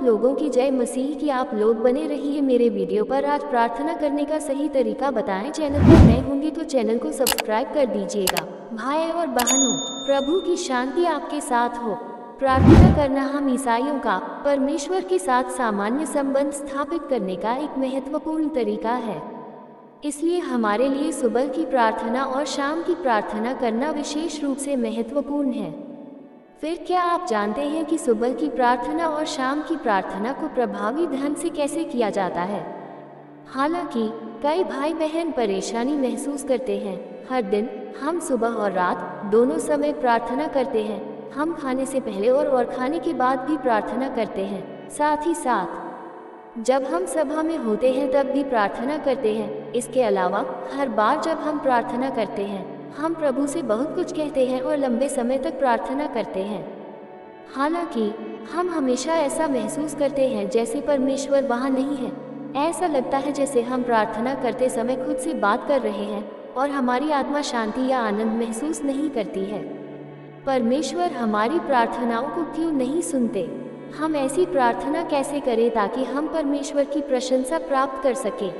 आप लोगों की जय मसीह की। आप लोग बने रहिए मेरे वीडियो पर। आज प्रार्थना करने का सही तरीका बताएं। चैनल पर नए होंगे तो चैनल को सब्सक्राइब कर दीजिएगा। भाई और बहनों, प्रभु की शांति आपके साथ हो। प्रार्थना करना हम ईसाइयों का परमेश्वर के साथ सामान्य संबंध स्थापित करने का एक महत्वपूर्ण तरीका है। इसलिए हमारे लिए सुबह की प्रार्थना और शाम की प्रार्थना करना विशेष रूप से महत्वपूर्ण है। फिर क्या आप जानते हैं कि सुबह की प्रार्थना और शाम की प्रार्थना को प्रभावी ढंग से कैसे किया जाता है? हालांकि कई भाई बहन परेशानी महसूस करते हैं। हर दिन हम सुबह और रात दोनों समय प्रार्थना करते हैं। हम खाने से पहले और खाने के बाद भी प्रार्थना करते हैं। साथ ही साथ जब हम सभा में होते हैं तब भी प्रार्थना करते हैं। इसके अलावा हर बार जब हम प्रार्थना करते हैं हम प्रभु से बहुत कुछ कहते हैं और लंबे समय तक प्रार्थना करते हैं। हालांकि हम हमेशा ऐसा महसूस करते हैं जैसे परमेश्वर वहाँ नहीं है। ऐसा लगता है जैसे हम प्रार्थना करते समय खुद से बात कर रहे हैं और हमारी आत्मा शांति या आनंद महसूस नहीं करती है। परमेश्वर हमारी प्रार्थनाओं को क्यों नहीं सुनते? हम ऐसी प्रार्थना कैसे करें ताकि हम परमेश्वर की प्रशंसा प्राप्त कर सकें?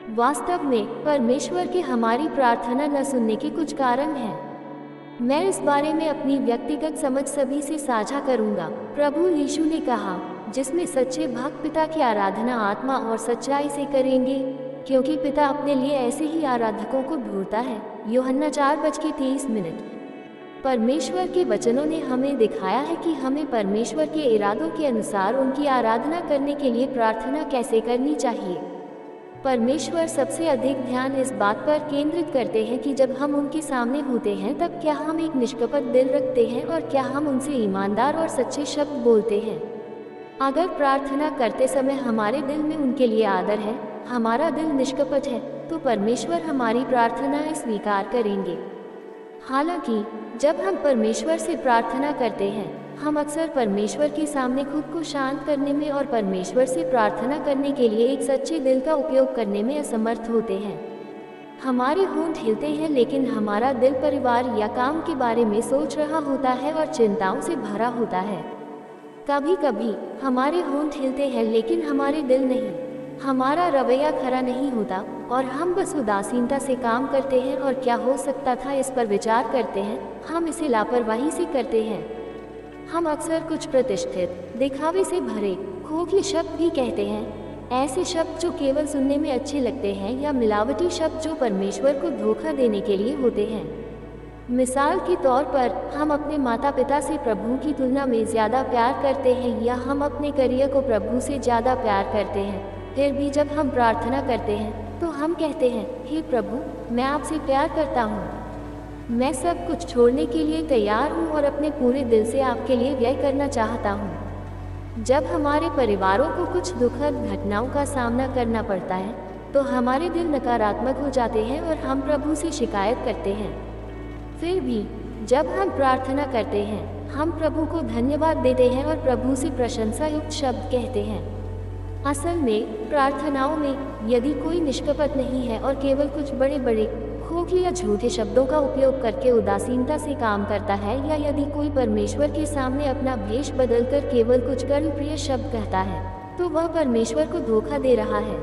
वास्तव में परमेश्वर के हमारी प्रार्थना न सुनने के कुछ कारण हैं। मैं इस बारे में अपनी व्यक्तिगत समझ सभी से साझा करूंगा। प्रभु यीशु ने कहा, जिसमें सच्चे भक्त पिता की आराधना आत्मा और सच्चाई से करेंगे, क्योंकि पिता अपने लिए ऐसे ही आराधकों को ढूंढता है। यूहन्ना 4:23। परमेश्वर के वचनों ने हमें दिखाया है कि हमें परमेश्वर के इरादों के अनुसार उनकी आराधना करने के लिए प्रार्थना कैसे करनी चाहिए। परमेश्वर सबसे अधिक ध्यान इस बात पर केंद्रित करते हैं कि जब हम उनके सामने होते हैं तब क्या हम एक निष्कपट दिल रखते हैं और क्या हम उनसे ईमानदार और सच्चे शब्द बोलते हैं। अगर प्रार्थना करते समय हमारे दिल में उनके लिए आदर है, हमारा दिल निष्कपट है, तो परमेश्वर हमारी प्रार्थनाएं स्वीकार करेंगे। हालांकि जब हम परमेश्वर से प्रार्थना करते हैं हम अक्सर परमेश्वर के सामने खुद को शांत करने में और परमेश्वर से प्रार्थना करने के लिए एक सच्चे दिल का उपयोग करने में असमर्थ होते हैं। हमारे होंठ हिलते हैं लेकिन हमारा दिल परिवार या काम के बारे में सोच रहा होता है और चिंताओं से भरा होता है। कभी कभी हमारे होंठ हिलते हैं लेकिन हमारे दिल नहीं। हमारा रवैया खरा नहीं होता और हम बस उदासीनता से काम करते हैं और क्या हो सकता था इस पर विचार करते हैं। हम इसे लापरवाही से करते हैं। हम अक्सर कुछ प्रतिष्ठित, दिखावे से भरे, खोखले शब्द भी कहते हैं, ऐसे शब्द जो केवल सुनने में अच्छे लगते हैं, या मिलावटी शब्द जो परमेश्वर को धोखा देने के लिए होते हैं। मिसाल के तौर पर हम अपने माता पिता से प्रभु की तुलना में ज़्यादा प्यार करते हैं, या हम अपने करियर को प्रभु से ज़्यादा प्यार करते हैं। फिर भी जब हम प्रार्थना करते हैं तो हम कहते हैं, हे प्रभु, मैं आपसे प्यार करता हूँ, मैं सब कुछ छोड़ने के लिए तैयार हूँ और अपने पूरे दिल से आपके लिए व्यय करना चाहता हूँ। जब हमारे परिवारों को कुछ दुखद घटनाओं का सामना करना पड़ता है तो हमारे दिल नकारात्मक हो जाते हैं और हम प्रभु से शिकायत करते हैं। फिर भी जब हम प्रार्थना करते हैं हम प्रभु को धन्यवाद देते हैं और प्रभु से प्रशंसा युक्त शब्द कहते हैं। असल में प्रार्थनाओं में यदि कोई निष्कपट नहीं है और केवल कुछ बड़े बड़े खोखले या झूठे शब्दों का उपयोग करके उदासीनता से काम करता है, या यदि कोई परमेश्वर के सामने अपना भेष बदलकर केवल कुछ कर्मप्रिय शब्द कहता है, तो वह परमेश्वर को धोखा दे रहा है।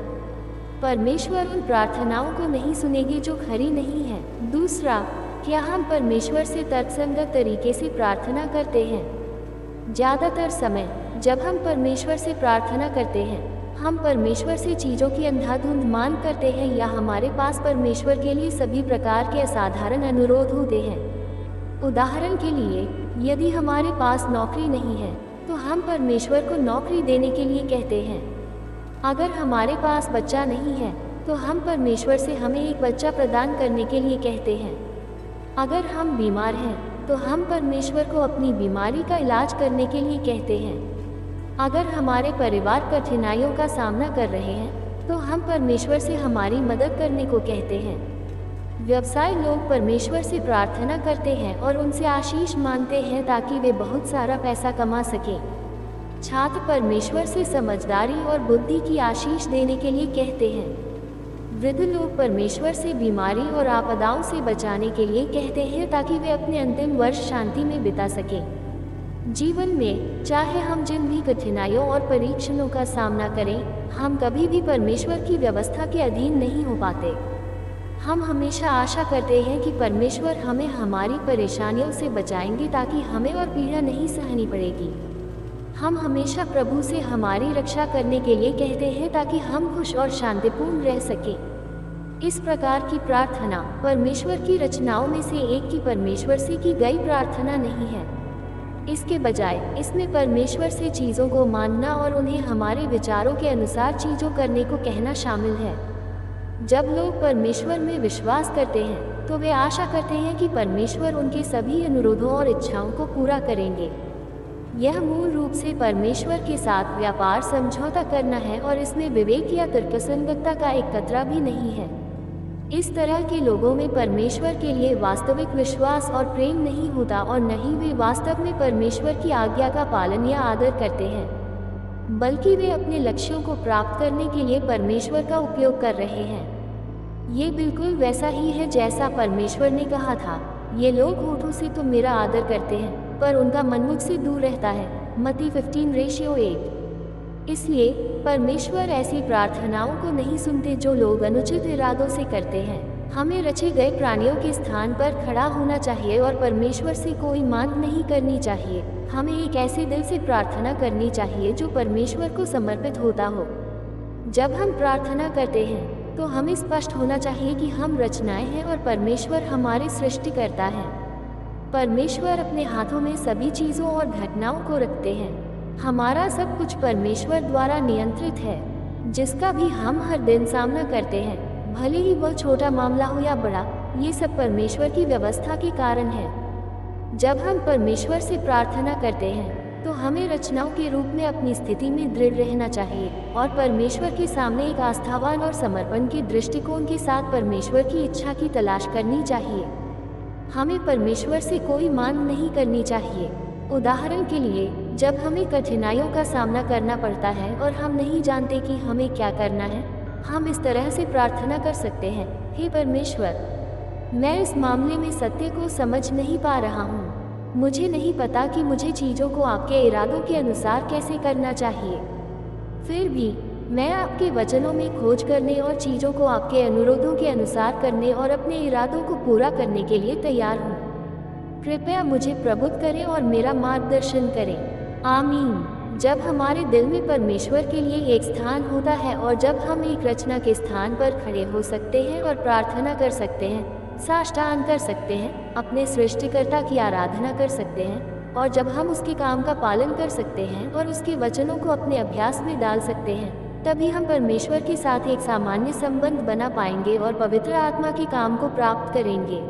परमेश्वर उन प्रार्थनाओं को नहीं सुनेगी जो खरी नहीं है। दूसरा, क्या हम परमेश्वर से तर्कसंगत तरीके से प्रार्थना करते हैं? ज़्यादातर समय जब हम परमेश्वर से प्रार्थना करते हैं हम परमेश्वर से चीज़ों की अंधाधुंध मांग करते हैं, या हमारे पास परमेश्वर के लिए सभी प्रकार के असाधारण अनुरोध होते हैं। उदाहरण के लिए, यदि हमारे पास नौकरी नहीं है तो हम परमेश्वर को नौकरी देने के लिए कहते हैं। अगर हमारे पास बच्चा नहीं है तो हम परमेश्वर से हमें एक बच्चा प्रदान करने के लिए कहते हैं। अगर हम बीमार हैं तो हम परमेश्वर को अपनी बीमारी का इलाज करने के लिए कहते हैं। अगर हमारे परिवार कठिनाइयों का सामना कर रहे हैं तो हम परमेश्वर से हमारी मदद करने को कहते हैं। व्यवसाय लोग परमेश्वर से प्रार्थना करते हैं और उनसे आशीष मांगते हैं ताकि वे बहुत सारा पैसा कमा सकें। छात्र परमेश्वर से समझदारी और बुद्धि की आशीष देने के लिए कहते हैं। वृद्ध लोग परमेश्वर से बीमारी और आपदाओं से बचाने के लिए कहते हैं ताकि वे अपने अंतिम वर्ष शांति में बिता सकें। जीवन में चाहे हम जिन भी कठिनाइयों और परीक्षणों का सामना करें, हम कभी भी परमेश्वर की व्यवस्था के अधीन नहीं हो पाते। हम हमेशा आशा करते हैं कि परमेश्वर हमें हमारी परेशानियों से बचाएंगे ताकि हमें और पीड़ा नहीं सहनी पड़ेगी। हम हमेशा प्रभु से हमारी रक्षा करने के लिए कहते हैं ताकि हम खुश और शांतिपूर्ण रह सकें। इस प्रकार की प्रार्थना परमेश्वर की रचनाओं में से एक की परमेश्वर से की गई प्रार्थना नहीं है। इसके बजाय इसमें परमेश्वर से चीज़ों को मानना और उन्हें हमारे विचारों के अनुसार चीज़ों करने को कहना शामिल है। जब लोग परमेश्वर में विश्वास करते हैं तो वे आशा करते हैं कि परमेश्वर उनके सभी अनुरोधों और इच्छाओं को पूरा करेंगे। यह मूल रूप से परमेश्वर के साथ व्यापार समझौता करना है और इसमें विवेक या तर्कसंगतता का एक कतरा भी नहीं है। इस तरह के लोगों में परमेश्वर के लिए वास्तविक विश्वास और प्रेम नहीं होता और न ही वे वास्तव में परमेश्वर की आज्ञा का पालन या आदर करते हैं, बल्कि वे अपने लक्ष्यों को प्राप्त करने के लिए परमेश्वर का उपयोग कर रहे हैं। ये बिल्कुल वैसा ही है जैसा परमेश्वर ने कहा था, ये लोग होठों से तो मेरा आदर करते हैं पर उनका मन मुझसे दूर रहता है। मत्ती 15:8। इसलिए परमेश्वर ऐसी प्रार्थनाओं को नहीं सुनते जो लोग अनुचित इरादों से करते हैं। हमें रचे गए प्राणियों के स्थान पर खड़ा होना चाहिए और परमेश्वर से कोई मांग नहीं करनी चाहिए। हमें एक ऐसे दिल से प्रार्थना करनी चाहिए जो परमेश्वर को समर्पित होता हो। जब हम प्रार्थना करते हैं तो हमें स्पष्ट होना चाहिए कि हम रचनाएं हैं और परमेश्वर हमारे सृष्टिकर्ता हैं। परमेश्वर अपने हाथों में सभी चीज़ों और घटनाओं को रखते हैं। हमारा सब कुछ परमेश्वर द्वारा नियंत्रित है, जिसका भी हम हर दिन सामना करते हैं, भले ही वह छोटा मामला हो या बड़ा, ये सब परमेश्वर की व्यवस्था के कारण है। जब हम परमेश्वर से प्रार्थना करते हैं तो हमें रचनाओं के रूप में अपनी स्थिति में दृढ़ रहना चाहिए और परमेश्वर के सामने एक आस्थावान और समर्पण के दृष्टिकोण के साथ परमेश्वर की इच्छा की तलाश करनी चाहिए। हमें परमेश्वर से कोई मांग नहीं करनी चाहिए। उदाहरण के लिए, जब हमें कठिनाइयों का सामना करना पड़ता है और हम नहीं जानते कि हमें क्या करना है, हम इस तरह से प्रार्थना कर सकते हैं, हे परमेश्वर, मैं इस मामले में सत्य को समझ नहीं पा रहा हूँ। मुझे नहीं पता कि मुझे चीज़ों को आपके इरादों के अनुसार कैसे करना चाहिए। फिर भी मैं आपके वचनों में खोज करने और चीज़ों को आपके अनुरोधों के अनुसार करने और अपने इरादों को पूरा करने के लिए तैयार हूँ। कृपया मुझे प्रबुद्ध करें और मेरा मार्गदर्शन करें। आमीन। जब हमारे दिल में परमेश्वर के लिए एक स्थान होता है और जब हम एक रचना के स्थान पर खड़े हो सकते हैं और प्रार्थना कर सकते हैं, साष्टांग कर सकते हैं, अपने सृष्टिकर्ता की आराधना कर सकते हैं, और जब हम उसके काम का पालन कर सकते हैं और उसके वचनों को अपने अभ्यास में डाल सकते हैं, तभी हम परमेश्वर के साथ एक सामान्य संबंध बना पाएंगे और पवित्र आत्मा के काम को प्राप्त करेंगे।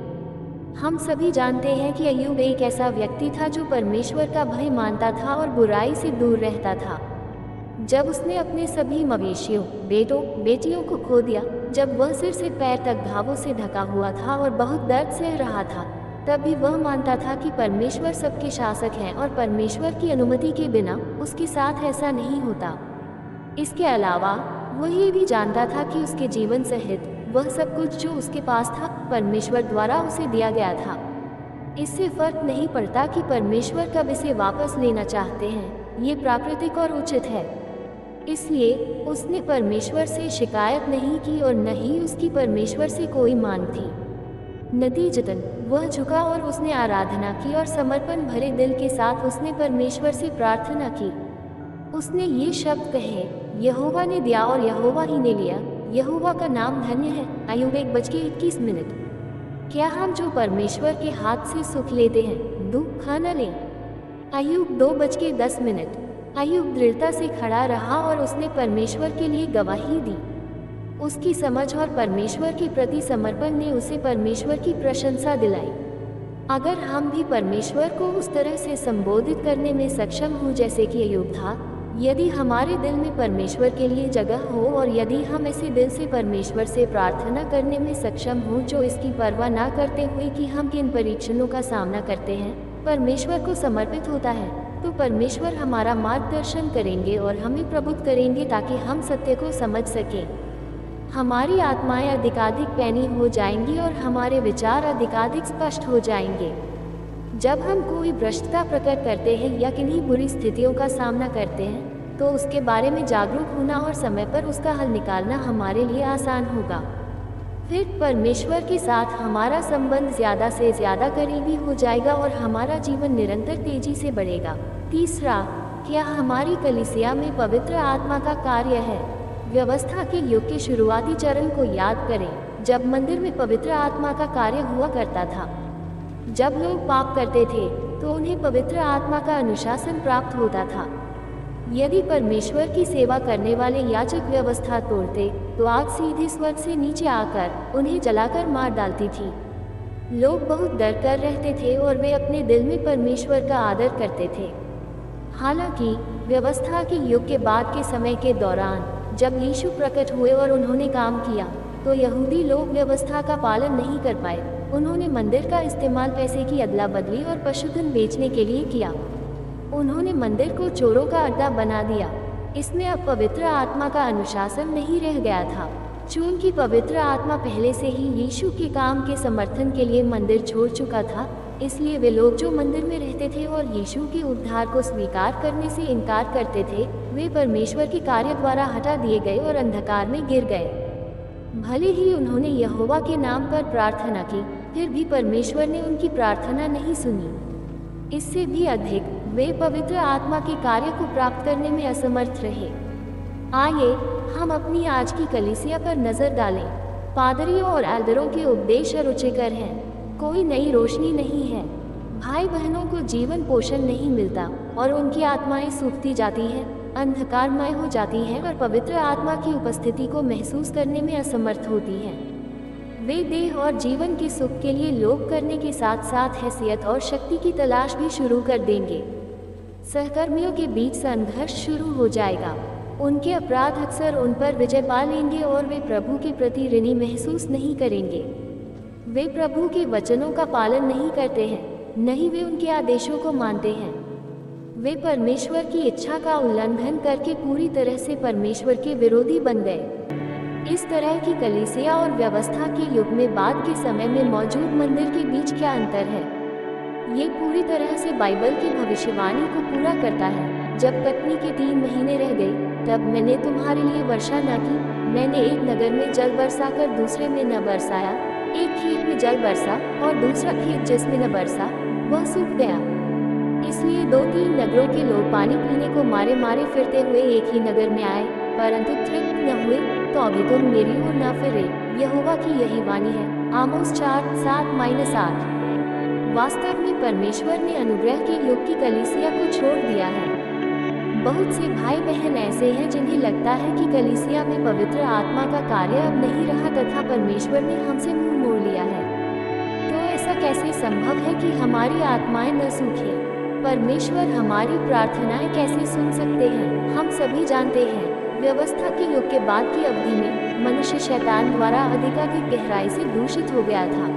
हम सभी जानते हैं कि अय्यूब एक ऐसा व्यक्ति था जो परमेश्वर का भय मानता था और बुराई से दूर रहता था। जब उसने अपने सभी मवेशियों, बेटों, बेटियों को खो दिया, जब वह सिर से पैर तक घावों से ढका हुआ था और बहुत दर्द सह रहा था, तब भी वह मानता था कि परमेश्वर सबके शासक हैं और परमेश्वर की अनुमति के बिना उसके साथ ऐसा नहीं होता। इसके अलावा वह ये भी जानता था कि उसके जीवन सहित वह सब कुछ जो उसके पास था, परमेश्वर द्वारा उसे दिया गया था। इससे फर्क नहीं पड़ता कि परमेश्वर कब इसे वापस लेना चाहते हैं, ये प्राकृतिक और उचित है। इसलिए उसने परमेश्वर से शिकायत नहीं की और न ही उसकी परमेश्वर से कोई मांग थी। नतीजतन वह झुका और उसने आराधना की और समर्पण भरे दिल के साथ उसने परमेश्वर से प्रार्थना की। उसने ये शब्द कहे, यहोवा ने दिया और यहोवा ही ने लिया, यहोवा का नाम धन्य है। अय्यूब 1:21। क्या हम जो परमेश्वर के हाथ से सुख लेते हैं दुख न लें? अय्यूब 2:10। अय्यूब दृढ़ता से खड़ा रहा और उसने परमेश्वर के लिए गवाही दी। उसकी समझ और परमेश्वर के प्रति समर्पण ने उसे परमेश्वर की प्रशंसा दिलाई। अगर हम भी परमेश्वर को उस तरह से संबोधित करने में सक्षम हों जैसे कि अय्यूब था, यदि हमारे दिल में परमेश्वर के लिए जगह हो और यदि हम ऐसे दिल से परमेश्वर से प्रार्थना करने में सक्षम हो जो इसकी परवाह ना करते हुए कि हम किन परीक्षणों का सामना करते हैं, परमेश्वर को समर्पित होता है, तो परमेश्वर हमारा मार्गदर्शन करेंगे और हमें प्रबुद्ध करेंगे ताकि हम सत्य को समझ सकें। हमारी आत्माएं अधिकाधिक पैनी हो जाएंगी और हमारे विचार अधिकाधिक स्पष्ट हो जाएंगे। जब हम कोई भ्रष्टता प्रकट करते हैं या किन्हीं बुरी स्थितियों का सामना करते हैं तो उसके बारे में जागरूक होना और समय पर उसका हल निकालना हमारे लिए आसान होगा। फिर परमेश्वर के साथ हमारा संबंध ज़्यादा से ज़्यादा करीबी हो जाएगा और हमारा जीवन निरंतर तेजी से बढ़ेगा। तीसरा, क्या हमारी कलीसिया में पवित्र आत्मा का कार्य है? व्यवस्था के युग के शुरुआती चरण को याद करें, जब मंदिर में पवित्र आत्मा का कार्य हुआ करता था। जब लोग पाप करते थे तो उन्हें पवित्र आत्मा का अनुशासन प्राप्त होता था। यदि परमेश्वर की सेवा करने वाले याजक व्यवस्था तोड़ते तो आग सीधे स्वर्ग से नीचे आकर उन्हें जलाकर मार डालती थी। लोग बहुत डर कर रहते थे और वे अपने दिल में परमेश्वर का आदर करते थे। हालांकि व्यवस्था के युग के बाद के समय के दौरान जब यीशु प्रकट हुए और उन्होंने काम किया तो यहूदी लोग व्यवस्था का पालन नहीं कर पाए। उन्होंने मंदिर का इस्तेमाल पैसे की अदला बदली और पशुधन बेचने के लिए किया। उन्होंने मंदिर को चोरों का अड्डा बना दिया। इसमें अब पवित्र आत्मा का अनुशासन नहीं रह गया था। चूंकि पवित्र आत्मा पहले से ही यीशु के काम के समर्थन के लिए मंदिर छोड़ चुका था, इसलिए वे लोग जो मंदिर में रहते थे और यीशु के उद्धार को स्वीकार करने से इनकार करते थे, वे परमेश्वर के कार्य द्वारा हटा दिए गए और अंधकार में गिर गए। भले ही उन्होंने यहोवा के नाम पर प्रार्थना की, फिर भी परमेश्वर ने उनकी प्रार्थना नहीं सुनी। इससे भी अधिक, वे पवित्र आत्मा के कार्य को प्राप्त करने में असमर्थ रहे। आइए हम अपनी आज की कलीसिया पर नजर डालें। पादरियों और एल्डरों के उपदेश रुचिकर हैं। कोई नई रोशनी नहीं है। भाई बहनों को जीवन पोषण नहीं मिलता और उनकी आत्माएं सूखती जाती हैं, अंधकारमय हो जाती हैं और पवित्र आत्मा की उपस्थिति को महसूस करने में असमर्थ होती हैं। वे देह और जीवन के सुख के लिए लोभ करने के साथ साथ हैसियत और शक्ति की तलाश भी शुरू कर देंगे। सहकर्मियों के बीच संघर्ष शुरू हो जाएगा। उनके अपराध अक्सर उन पर विजय पा लेंगे और वे प्रभु के प्रति ऋणी महसूस नहीं करेंगे। वे प्रभु के वचनों का पालन नहीं करते हैं, नहीं वे उनके आदेशों को मानते हैं। वे परमेश्वर की इच्छा का उल्लंघन करके पूरी तरह से परमेश्वर के विरोधी बन गए। इस तरह की कलीसिया और व्यवस्था के युग में बाद के समय में मौजूद मंदिर के बीच क्या अंतर है? ये पूरी तरह से बाइबल की भविष्यवाणी को पूरा करता है। जब कटनी के 3 महीने रह गए, तब मैंने तुम्हारे लिए वर्षा न की। मैंने एक नगर में जल बरसाकर दूसरे में न बरसाया। एक खेत में जल बरसा और दूसरा खेत जिसमें न बरसा वह सूख गया। इसलिए 2-3 नगरों के लोग पानी पीने को मारे मारे फिरते हुए एक ही नगर में आए, परंतु तृप्त न हुए। तो अभी तुम मेरी ओर न फिरे, यहोवा की यही वाणी है। आमोस 4:7-8। वास्तव में परमेश्वर ने अनुग्रह के युग की कलीसिया को छोड़ दिया है। बहुत से भाई बहन ऐसे हैं जिन्हें लगता है कि कलीसिया में पवित्र आत्मा का कार्य अब नहीं रहा तथा परमेश्वर ने हमसे मुंह मोड़ लिया है। तो ऐसा कैसे संभव है कि हमारी आत्माएं न सूखें? परमेश्वर हमारी प्रार्थनाएं कैसे सुन सकते हैं? हम सभी जानते हैं, व्यवस्था के युग के बाद की अवधि में मनुष्य शैतान द्वारा अधिकाधिक गहराई से दूषित हो गया था।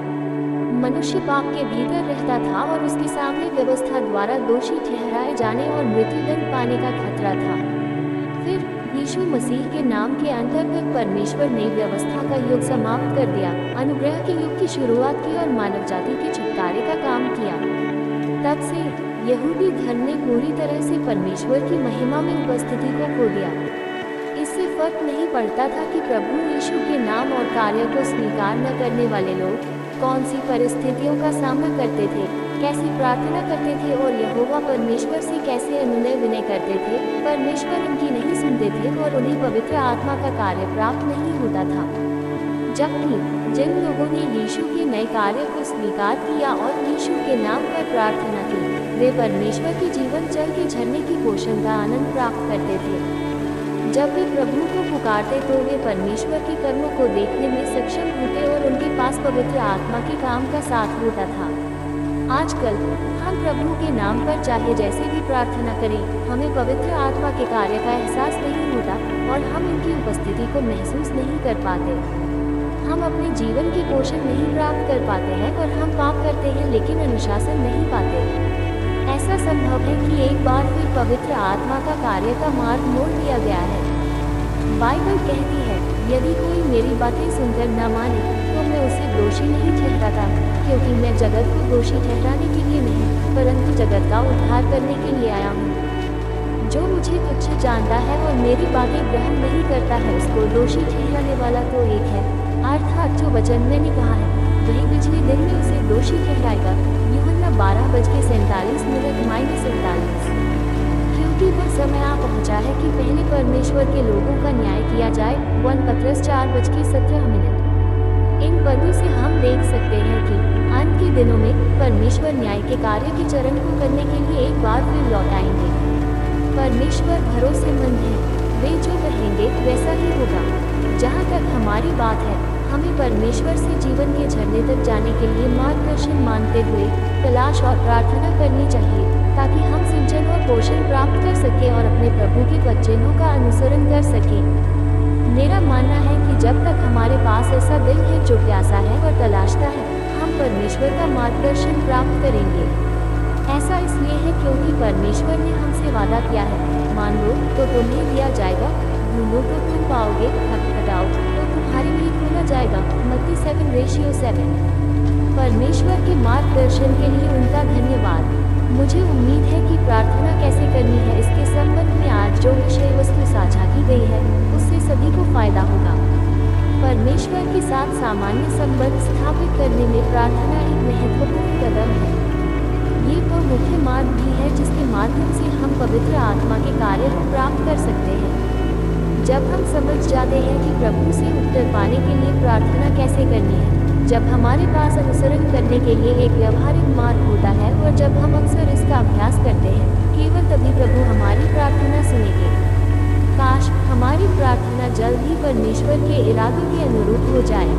मनुष्य पाप के भीतर रहता था और उसके सामने व्यवस्था द्वारा दोषी ठहराए जाने और मृत्युदंड पाने का खतरा था। फिर यीशु मसीह के नाम के अंतर्गत परमेश्वर ने व्यवस्था का युग समाप्त कर दिया, अनुग्रह के युग की शुरुआत की और मानव जाति के छुटकारे का काम किया। तब से यहूदी धर्म ने पूरी तरह से परमेश्वर की महिमा में उपस्थिति को खो दिया। इससे फर्क नहीं पड़ता था कि प्रभु यीशु के नाम और कार्य को स्वीकार न करने वाले लोग कौन सी परिस्थितियों का सामना करते थे, कैसी प्रार्थना करते थे और यहोवा परमेश्वर से कैसे अनुनय विनय करते थे। परमेश्वर उनकी नहीं सुनते थे और उन्हें पवित्र आत्मा का कार्य प्राप्त नहीं होता था। जबकि जिन लोगों ने यीशु के नए कार्य को स्वीकार किया और यीशु के नाम पर प्रार्थना की, वे परमेश्वर के जीवन जल के झरने की पोषण का आनंद प्राप्त करते थे। जब वे प्रभु को पुकारते तो वे परमेश्वर के कर्मों को देखने में सक्षम होते और उनके पास पवित्र आत्मा के काम का साथ होता था। आजकल हम प्रभु के नाम पर चाहे जैसे भी प्रार्थना करें, हमें पवित्र आत्मा के कार्य का एहसास नहीं होता और हम उनकी उपस्थिति को महसूस नहीं कर पाते। हम अपने जीवन के पोषण नहीं प्राप्त कर पाते हैं और हम पाप करते हैं लेकिन अनुशासन नहीं पाते। ऐसा संभव है कि एक बार फिर पवित्र आत्मा का कार्य का मार्ग मोड़ दिया गया है। बाइबल कहती है, यदि कोई मेरी बातें सुनकर न माने तो मैं उसे दोषी नहीं ठहराता, क्योंकि मैं जगत को दोषी ठहराने के लिए नहीं, परंतु जगत का उद्धार करने के लिए आया हूँ। जो मुझे तुच्छ जानता है और मेरी बातें ग्रहण नहीं करता है, उसको दोषी ठहराने वाला तो एक है, अर्थात जो वचन मैंने कहा है वही पिछले दिन में उसे दोषी ठहराएगा। यूहन्ना 12:47 क्योंकि वह समय आ पहुंचा है कि पहले परमेश्वर के लोगों का न्याय किया जाए। 1 पतरस 4:17। इन पदों से हम देख सकते हैं कि अंत के दिनों में परमेश्वर न्याय के कार्य के चरण को करने के लिए एक बार फिर लौट आएंगे। परमेश्वर भरोसेमंद है, वे जो कहेंगे वैसा ही होगा। जहाँ तक हमारी बात है, हमें परमेश्वर से जीवन के झरने तक जाने के लिए मार्गदर्शन मांगते हुए तलाश और प्रार्थना करनी चाहिए, ताकि हम सिंचन और पोषण प्राप्त कर सकें और अपने प्रभु के वचनों का अनुसरण कर सकें। मेरा मानना है कि जब तक हमारे पास ऐसा दिल है जो प्यासा है और तलाशता है, हम परमेश्वर का मार्गदर्शन प्राप्त करेंगे। ऐसा इसलिए है क्योंकि परमेश्वर ने हमसे वादा किया है, मांगो तो तुम्हें दिया जाएगा, ढूंढो तो तुम पाओगे, खटखटाओ तो तुम्हारे लिए खोला जाएगा। मत्ती 7:7। परमेश्वर के मार्गदर्शन के लिए उनका धन्यवाद। मुझे उम्मीद है कि प्रार्थना कैसे करनी है इसके संबंध में आज जो विषय वस्तु साझा की गई है, उससे सभी को फायदा होगा। परमेश्वर के साथ सामान्य संबंध स्थापित करने में प्रार्थना एक महत्वपूर्ण कदम है। ये वह मुख्य मार्ग भी है जिसके माध्यम से हम पवित्र आत्मा के कार्य को प्राप्त कर सकते हैं। जब हम समझ जाते हैं कि प्रभु से उत्तर पाने के लिए प्रार्थना कैसे करनी है, जब हमारे पास अनुसरण करने के लिए एक व्यवहारिक मार्ग होता है और जब हम अक्सर इसका अभ्यास करते हैं, केवल तभी प्रभु हमारी प्रार्थना सुनेंगे। काश हमारी प्रार्थना जल्द ही परमेश्वर के इरादों के अनुरूप हो जाए।